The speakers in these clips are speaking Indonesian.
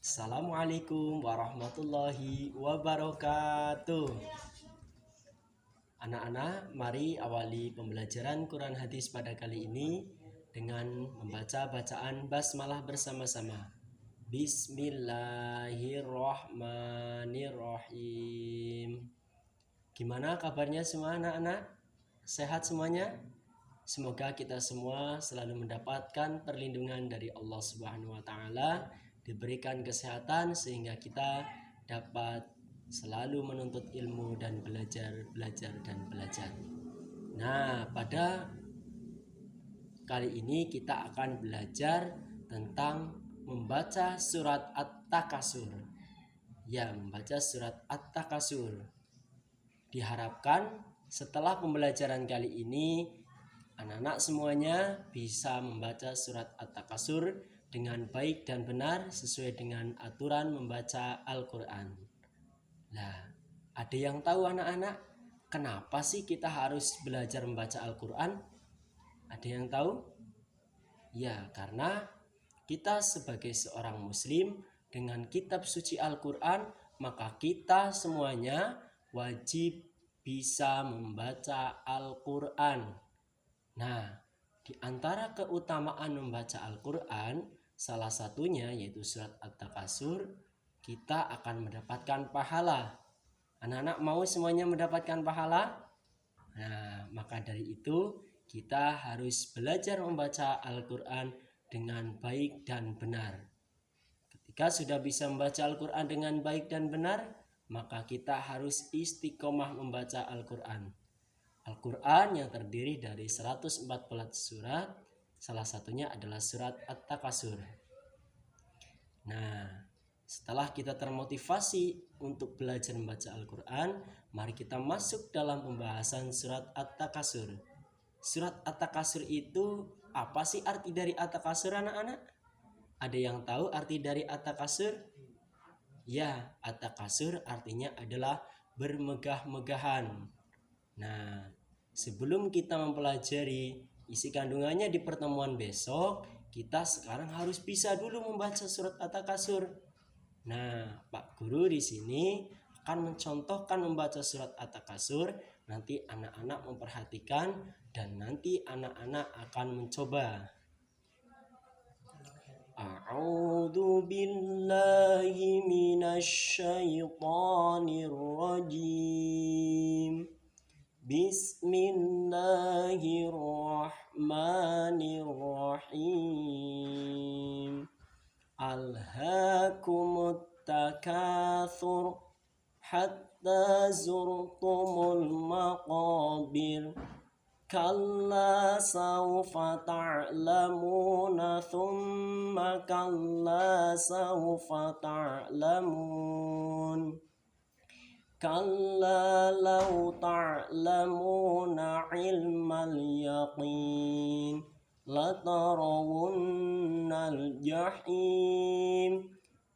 Assalamualaikum warahmatullahi wabarakatuh. Anak-anak, mari awali pembelajaran Quran hadis pada kali ini dengan membaca bacaan basmalah bersama-sama. Bismillahirrahmanirrahim. Gimana kabarnya semua anak-anak? Sehat semuanya? Semoga kita semua selalu mendapatkan perlindungan dari Allah Subhanahu wa taala, diberikan kesehatan sehingga kita dapat selalu menuntut ilmu dan belajar. Nah, pada kali ini kita akan belajar tentang membaca surat At-Takasur. Ya, membaca surat At-Takasur. Diharapkan setelah pembelajaran kali ini anak-anak semuanya bisa membaca surat At-Takasur dengan baik dan benar sesuai dengan aturan membaca Al-Quran. Nah, ada yang tahu anak-anak kenapa sih kita harus belajar membaca Al-Quran? Ada yang tahu? Ya, karena kita sebagai seorang muslim dengan kitab suci Al-Quran, maka kita semuanya wajib bisa membaca Al-Quran. Nah, di antara keutamaan membaca Al-Quran, salah satunya yaitu surat At-Takasur, kita akan mendapatkan pahala. Anak-anak mau semuanya mendapatkan pahala? Nah, maka dari itu kita harus belajar membaca Al-Quran dengan baik dan benar. Ketika sudah bisa membaca Al-Quran dengan baik dan benar, maka kita harus istiqomah membaca Al-Quran. Al-Quran yang terdiri dari 114 surat, salah satunya adalah surat At-Takasur. Nah, setelah kita termotivasi untuk belajar membaca Al-Quran, mari kita masuk dalam pembahasan surat At-Takasur. Surat At-Takasur itu apa sih arti dari At-Takasur anak-anak? Ada yang tahu arti dari At-Takasur? Ya, At-Takasur artinya adalah bermegah-megahan. Nah, sebelum kita mempelajari isi kandungannya di pertemuan besok, kita sekarang harus bisa dulu membaca surat At-Takasur. Nah, Pak Guru di sini akan mencontohkan membaca surat At-Takasur. Nanti anak-anak memperhatikan dan nanti anak-anak akan mencoba. A'udzu billahi minasyaitonir rajim. Bismillahirrahmanirrahim. Alhaakumut takatsur hatta zurtumul maqabir. Kalla sawfa ta'lamuna thumma kalla sawfa ta'lamun. Kalla law ta'lamuna ilmal yaqin latarawunnal jahim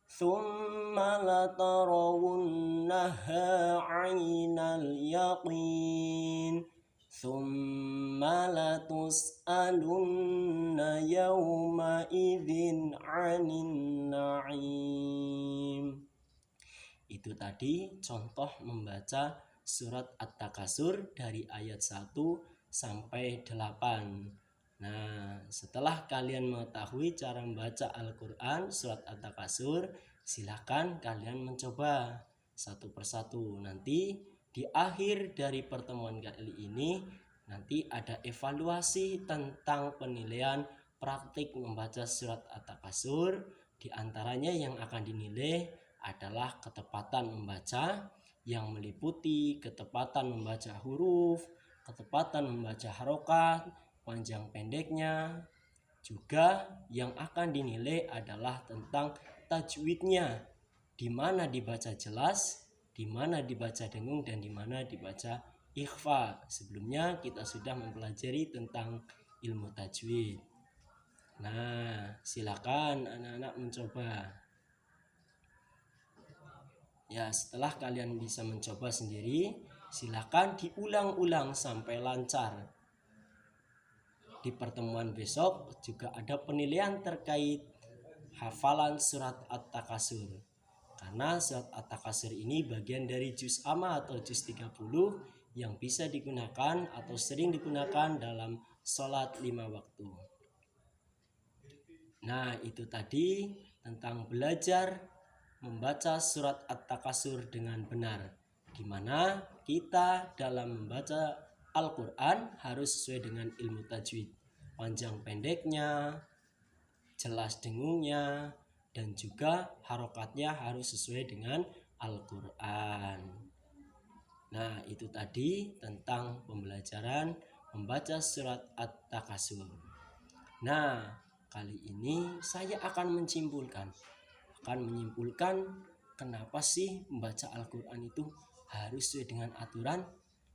thumma latarawunnaha 'ainal yaqin thumma latus'alunna yawma idzin 'anin na'im. Itu tadi contoh membaca surat At-Takasur dari ayat 1 sampai 8. Nah, setelah kalian mengetahui cara membaca Al-Quran surat At-Takasur, silakan kalian mencoba satu persatu. Nanti di akhir dari pertemuan kali ini nanti ada evaluasi tentang penilaian praktik membaca surat At-Takasur. Di antaranya yang akan dinilai adalah ketepatan membaca yang meliputi ketepatan membaca huruf, ketepatan membaca harokat, panjang pendeknya. Juga yang akan dinilai adalah tentang tajwidnya, di mana dibaca jelas, di mana dibaca dengung, dan di mana dibaca ikhfa. Sebelumnya kita sudah mempelajari tentang ilmu tajwid. Nah, silakan anak-anak mencoba. Ya, setelah kalian bisa mencoba sendiri, silakan diulang-ulang sampai lancar. Di pertemuan besok juga ada penilaian terkait hafalan surat At-Takasur. Karena surat At-Takasur ini bagian dari juz amma atau juz 30 yang bisa digunakan atau sering digunakan dalam sholat 5 waktu. Nah, itu tadi tentang belajar membaca surat At-Takasur dengan benar. Gimana kita dalam membaca Al-Quran harus sesuai dengan ilmu tajwid, panjang pendeknya, jelas dengungnya, dan juga harokatnya harus sesuai dengan Al-Quran. Nah, itu tadi tentang pembelajaran membaca surat At-Takasur. Nah, kali ini saya akan menyimpulkan kenapa sih membaca Al-Quran itu harus sesuai dengan aturan.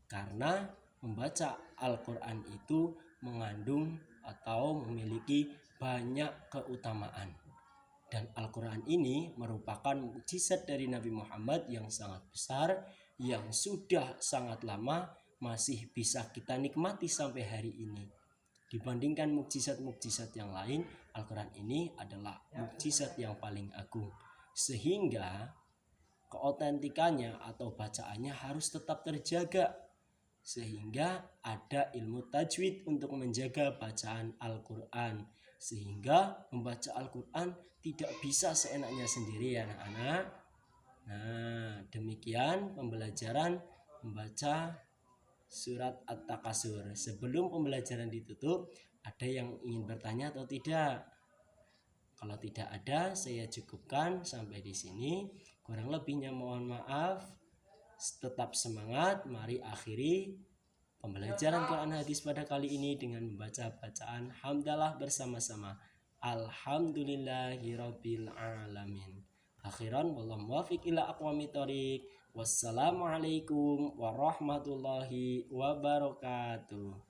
Karena membaca Al-Quran itu mengandung atau memiliki banyak keutamaan. Dan Al-Quran ini merupakan mukjizat dari Nabi Muhammad yang sangat besar, yang sudah sangat lama masih bisa kita nikmati sampai hari ini. Dibandingkan mukjizat-mukjizat yang lain, Al-Quran ini adalah mukjizat yang paling agung. Sehingga keotentikannya atau bacaannya harus tetap terjaga. Sehingga ada ilmu tajwid untuk menjaga bacaan Al-Quran. Sehingga membaca Al-Quran tidak bisa seenaknya sendiri ya anak-anak. Nah, demikian pembelajaran membaca surat At-Takasur. Sebelum pembelajaran ditutup, ada yang ingin bertanya atau tidak? Kalau tidak ada, saya cukupkan sampai di sini. Kurang lebihnya mohon maaf. Tetap semangat, mari akhiri pembelajaran Quran hadis pada kali ini dengan membaca bacaan hamdalah bersama-sama. Alhamdulillahirabbil alamin. Akhiran wallahu muwaffiq ila aqwamit thoriq. Wassalamualaikum warahmatullahi wabarakatuh.